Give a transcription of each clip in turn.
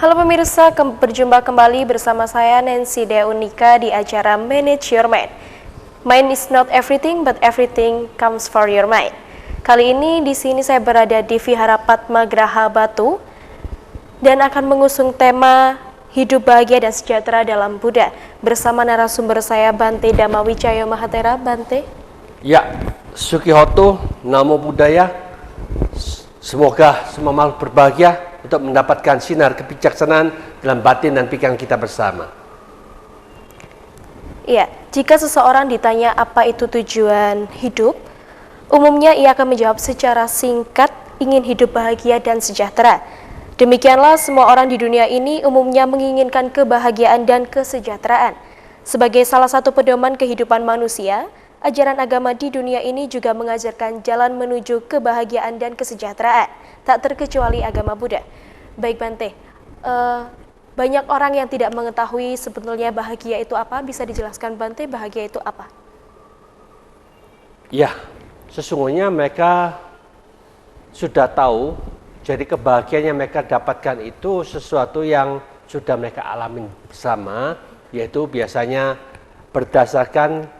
Halo pemirsa, berjumpa kembali bersama saya Nancy Deunika di acara Manage Your Mind. Mind is not everything, but everything comes for your mind. Kali ini di sini saya berada di Vihara Padma Graha Batu dan akan mengusung tema hidup bahagia dan sejahtera dalam Buddha bersama narasumber saya Bante Dhammawijaya Mahatera. Bante. Ya, Sukihoto, Namo Buddhaya. Semoga semua makhluk berbahagia untuk mendapatkan sinar kebijaksanaan dalam batin dan pikiran kita bersama. Iya, jika seseorang ditanya apa itu tujuan hidup, umumnya ia akan menjawab secara singkat, ingin hidup bahagia dan sejahtera. Demikianlah semua orang di dunia ini umumnya menginginkan kebahagiaan dan kesejahteraan. Sebagai salah satu pedoman kehidupan manusia, ajaran agama di dunia ini juga mengajarkan jalan menuju kebahagiaan dan kesejahteraan, tak terkecuali agama Buddha. Baik Bante, banyak orang yang tidak mengetahui sebetulnya bahagia itu apa. Bisa dijelaskan Bante, bahagia itu apa? Ya, sesungguhnya mereka sudah tahu, jadi kebahagiaan yang mereka dapatkan itu sesuatu yang sudah mereka alami bersama, yaitu biasanya berdasarkan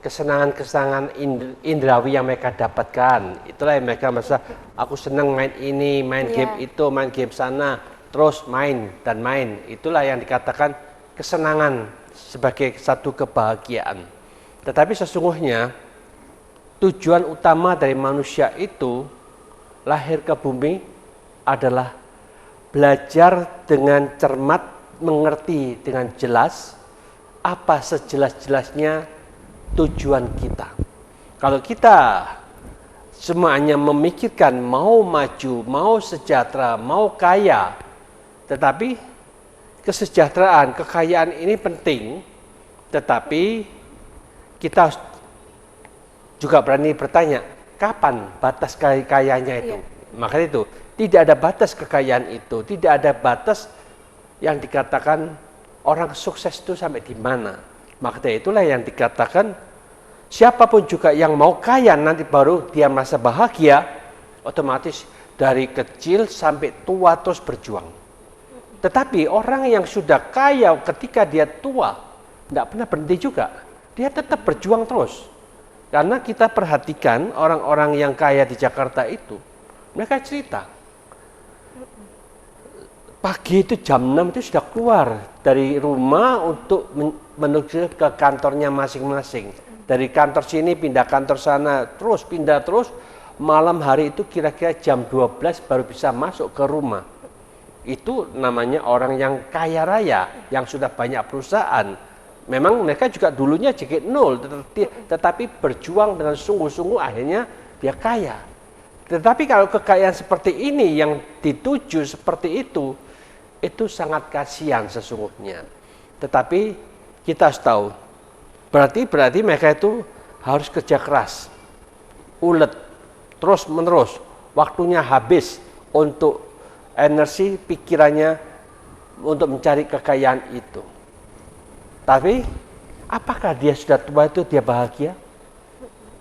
kesenangan-kesenangan indrawi yang mereka dapatkan. Itulah yang mereka merasa, aku senang main ini, main game itu, main game sana, terus main dan main. Itulah yang dikatakan kesenangan sebagai satu kebahagiaan. Tetapi sesungguhnya tujuan utama dari manusia itu lahir ke bumi adalah belajar dengan cermat, mengerti dengan jelas, apa sejelas-jelasnya tujuan kita. Kalau kita semuanya memikirkan mau maju, mau sejahtera, mau kaya, tetapi kesejahteraan, kekayaan ini penting, tetapi kita juga berani bertanya, kapan batas kekayaannya itu? Makanya itu, tidak ada batas kekayaan itu, tidak ada batas yang dikatakan orang sukses itu sampai di mana. Makanya itulah yang dikatakan siapapun juga yang mau kaya nanti baru dia merasa bahagia, otomatis dari kecil sampai tua terus berjuang. Tetapi orang yang sudah kaya ketika dia tua, tidak pernah berhenti juga. Dia tetap berjuang terus. Karena kita perhatikan orang-orang yang kaya di Jakarta itu, mereka cerita, pagi itu jam 6 itu sudah keluar dari rumah untuk menuju ke kantornya masing-masing. Dari kantor sini pindah kantor sana, terus pindah terus, malam hari itu kira-kira jam 12 baru bisa masuk ke rumah. Itu namanya orang yang kaya raya, yang sudah banyak perusahaan. Memang mereka juga dulunya JG 0, tetapi berjuang dengan sungguh-sungguh akhirnya dia kaya. Tetapi kalau kekayaan seperti ini yang dituju seperti itu sangat kasihan sesungguhnya. Tetapi kita harus tahu, berarti mereka itu harus kerja keras, ulet, terus menerus, waktunya habis untuk energi pikirannya untuk mencari kekayaan itu. Tapi apakah dia sudah tua itu dia bahagia?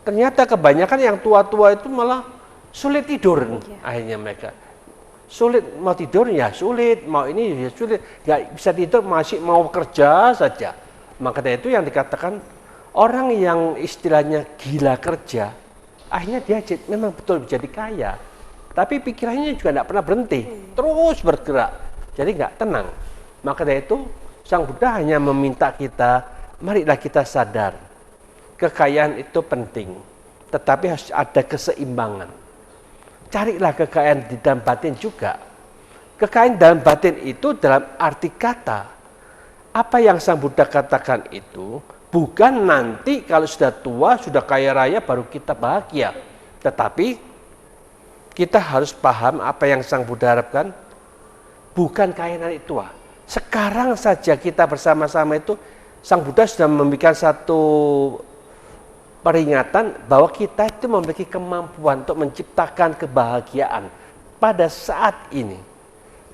Ternyata kebanyakan yang tua-tua itu malah sulit tidur akhirnya mereka. Sulit mau tidur ya sulit, mau ini ya sulit, nggak bisa tidur masih mau kerja saja. Maka dari itu yang dikatakan orang yang istilahnya gila kerja, akhirnya dia memang betul menjadi kaya. Tapi pikirannya juga tidak pernah berhenti, terus bergerak, jadi nggak tenang. Maka dari itu Sang Buddha hanya meminta kita, marilah kita sadar, kekayaan itu penting, tetapi harus ada keseimbangan. Carilah kekayaan di dalam batin juga. Kekayaan dalam batin itu dalam arti kata, apa yang Sang Buddha katakan itu bukan nanti kalau sudah tua, sudah kaya raya baru kita bahagia. Tetapi kita harus paham apa yang Sang Buddha harapkan, bukan kaya nanti tua. Sekarang saja kita bersama-sama itu, Sang Buddha sudah memberikan satu peringatan bahwa kita itu memiliki kemampuan untuk menciptakan kebahagiaan pada saat ini.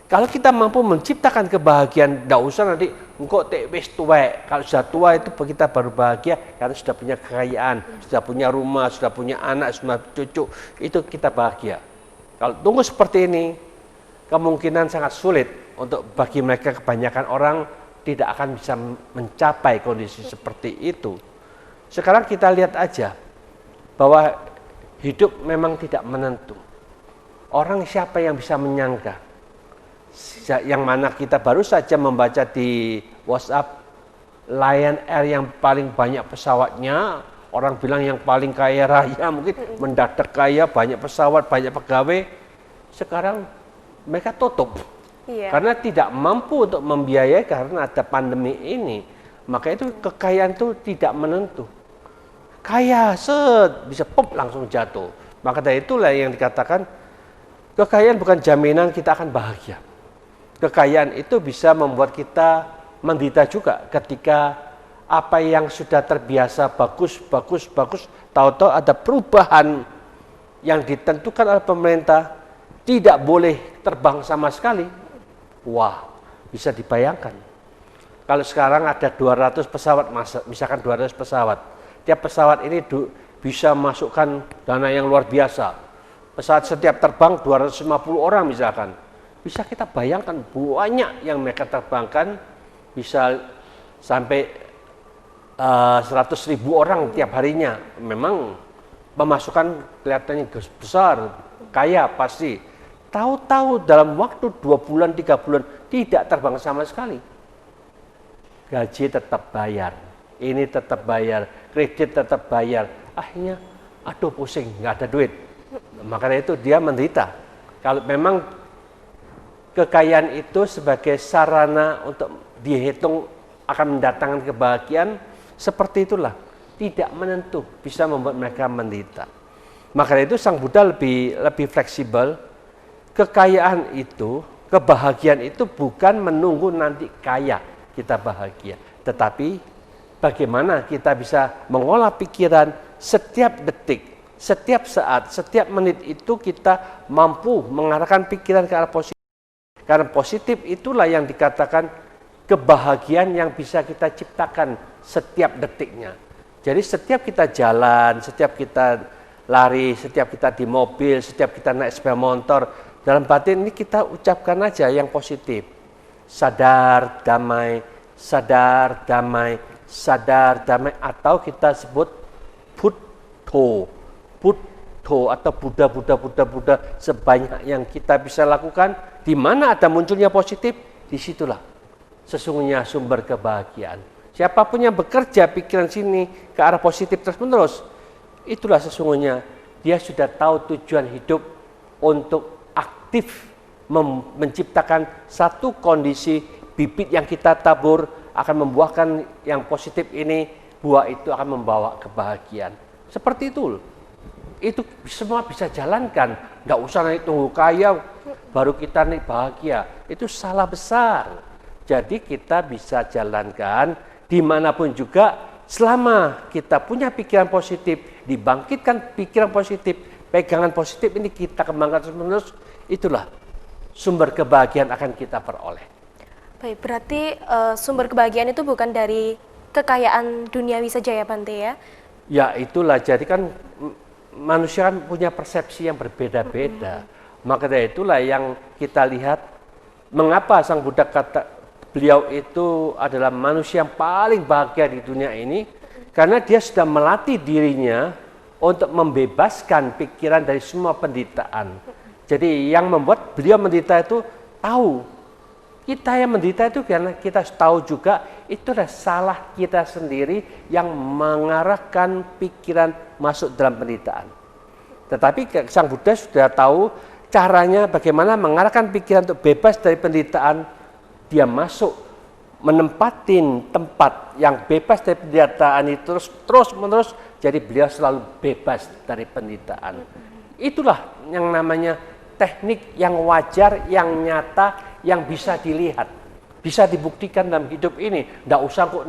Kalau kita mampu menciptakan kebahagiaan, tidak usah nanti engkau wis tua. Kalau sudah tua itu kita baru bahagia karena sudah punya kekayaan, sudah punya rumah, sudah punya anak, sudah cucu, itu kita bahagia. Kalau tunggu seperti ini, kemungkinan sangat sulit untuk bagi mereka kebanyakan orang tidak akan bisa mencapai kondisi seperti itu. Sekarang kita lihat aja bahwa hidup memang tidak menentu. Orang siapa yang bisa menyangka? Yang mana kita baru saja membaca di WhatsApp, Lion Air yang paling banyak pesawatnya, orang bilang yang paling kaya raya, mungkin mendadak kaya, banyak pesawat, banyak pegawai. Sekarang mereka tutup. Iya. Karena tidak mampu untuk membiayai karena ada pandemi ini. Maka itu kekayaan itu tidak menentu. Kaya bisa pop langsung jatuh. Maka dari itulah yang dikatakan kekayaan bukan jaminan kita akan bahagia. Kekayaan itu bisa membuat kita menderita juga ketika apa yang sudah terbiasa bagus, tahu-tahu ada perubahan yang ditentukan oleh pemerintah, tidak boleh terbang sama sekali. Wah, bisa dibayangkan. Kalau sekarang ada 200 pesawat, misalkan 200 pesawat. Tiap pesawat ini bisa masukkan dana yang luar biasa. Pesawat setiap terbang 250 orang misalkan. Bisa kita bayangkan banyak yang mereka terbangkan, bisa sampai 100.000 orang tiap harinya. Memang pemasukan kelihatannya besar, kaya pasti. Tahu-tahu dalam waktu 2 bulan, 3 bulan tidak terbang sama sekali. Gaji tetap bayar, ini tetap bayar, kredit tetap bayar. Akhirnya, aduh pusing, nggak ada duit. Makanya itu dia menderita. Kalau memang kekayaan itu sebagai sarana untuk dihitung akan mendatangkan kebahagiaan, seperti itulah. Tidak menentu, bisa membuat mereka menderita. Makanya itu Sang Buddha lebih fleksibel. Kekayaan itu, kebahagiaan itu bukan menunggu nanti kaya kita bahagia. Tetapi bagaimana kita bisa mengolah pikiran setiap detik, setiap saat, setiap menit itu kita mampu mengarahkan pikiran ke arah positif. Karena positif itulah yang dikatakan kebahagiaan yang bisa kita ciptakan setiap detiknya. Jadi setiap kita jalan, setiap kita lari, setiap kita di mobil, setiap kita naik sepeda motor, dalam batin ini kita ucapkan aja yang positif. Sadar, damai, sadar, damai, sadar, damai. Atau kita sebut Buddho, Buddho atau Buddha. Sebanyak yang kita bisa lakukan, di mana ada munculnya positif, disitulah sesungguhnya sumber kebahagiaan. Siapapun yang bekerja pikiran sini ke arah positif terus-menerus, itulah sesungguhnya dia sudah tahu tujuan hidup untuk aktif menciptakan satu kondisi bibit yang kita tabur akan membuahkan yang positif ini, buah itu akan membawa kebahagiaan. Seperti itu semua bisa jalankan, nggak usah nanti tunggu kaya baru kita nih bahagia, itu salah besar. Jadi kita bisa jalankan dimanapun juga selama kita punya pikiran positif, dibangkitkan pikiran positif, pegangan positif ini kita kembangkan terus-menerus, itulah sumber kebahagiaan akan kita peroleh. Baik, berarti sumber kebahagiaan itu bukan dari kekayaan duniawi saja ya Bante ya? Ya itulah, jadi kan manusia kan punya persepsi yang berbeda-beda. Maka dari itulah yang kita lihat, mengapa Sang Buddha kata beliau itu adalah manusia yang paling bahagia di dunia ini, karena dia sudah melatih dirinya untuk membebaskan pikiran dari semua penderitaan. Jadi yang membuat beliau menderita itu tahu. Kita yang menderita itu karena kita tahu juga itu adalah salah kita sendiri yang mengarahkan pikiran masuk dalam penderitaan. Tetapi Sang Buddha sudah tahu caranya bagaimana mengarahkan pikiran untuk bebas dari penderitaan. Dia masuk menempatin tempat yang bebas dari penderitaan itu terus menerus, jadi beliau selalu bebas dari penderitaan. Itulah yang namanya teknik yang wajar, yang nyata, yang bisa dilihat, bisa dibuktikan dalam hidup ini. Nggak usah kok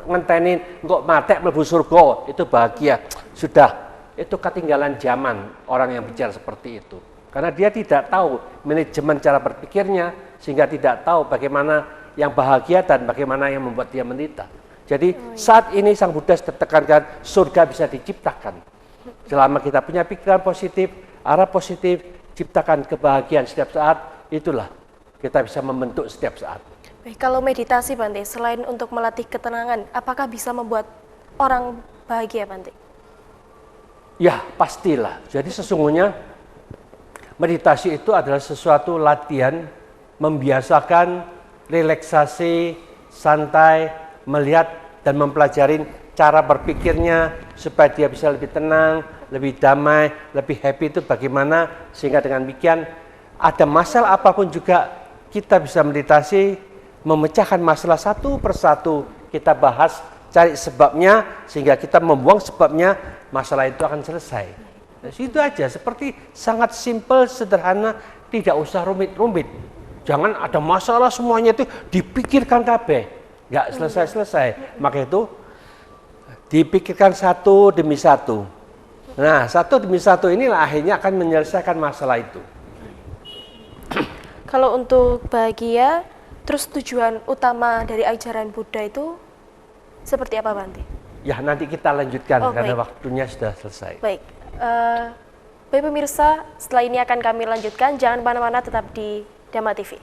ngentenin kok mati mlebu surga itu bahagia. Sudah, itu ketinggalan zaman orang yang bicara seperti itu. Karena dia tidak tahu manajemen cara berpikirnya, sehingga tidak tahu bagaimana yang bahagia dan bagaimana yang membuat dia menderita. Jadi saat ini Sang Buddha tekankan surga bisa diciptakan. Selama kita punya pikiran positif, arah positif, ciptakan kebahagiaan setiap saat, itulah kita bisa membentuk setiap saat. Baik, kalau meditasi Bante, selain untuk melatih ketenangan, apakah bisa membuat orang bahagia Bante? Ya, pastilah. Jadi sesungguhnya meditasi itu adalah sesuatu latihan membiasakan relaksasi, santai, melihat dan mempelajari cara berpikirnya supaya dia bisa lebih tenang, lebih damai, lebih happy itu bagaimana, sehingga dengan demikian ada masalah apapun juga kita bisa meditasi, memecahkan masalah satu persatu, kita bahas, cari sebabnya, sehingga kita membuang sebabnya, masalah itu akan selesai. Nah, itu aja, seperti sangat simpel, sederhana, tidak usah rumit-rumit. Jangan ada masalah semuanya itu dipikirkan kabeh, nggak selesai-selesai. Maka itu dipikirkan satu demi satu. Nah, satu demi satu inilah akhirnya akan menyelesaikan masalah itu. Kalau untuk bahagia, terus tujuan utama dari ajaran Buddha itu seperti apa Bante? Ya, nanti kita lanjutkan karena baik. waktunya sudah selesai. Baik, baik pemirsa, setelah ini akan kami lanjutkan. Jangan kemana-mana, tetap di Dhamma TV.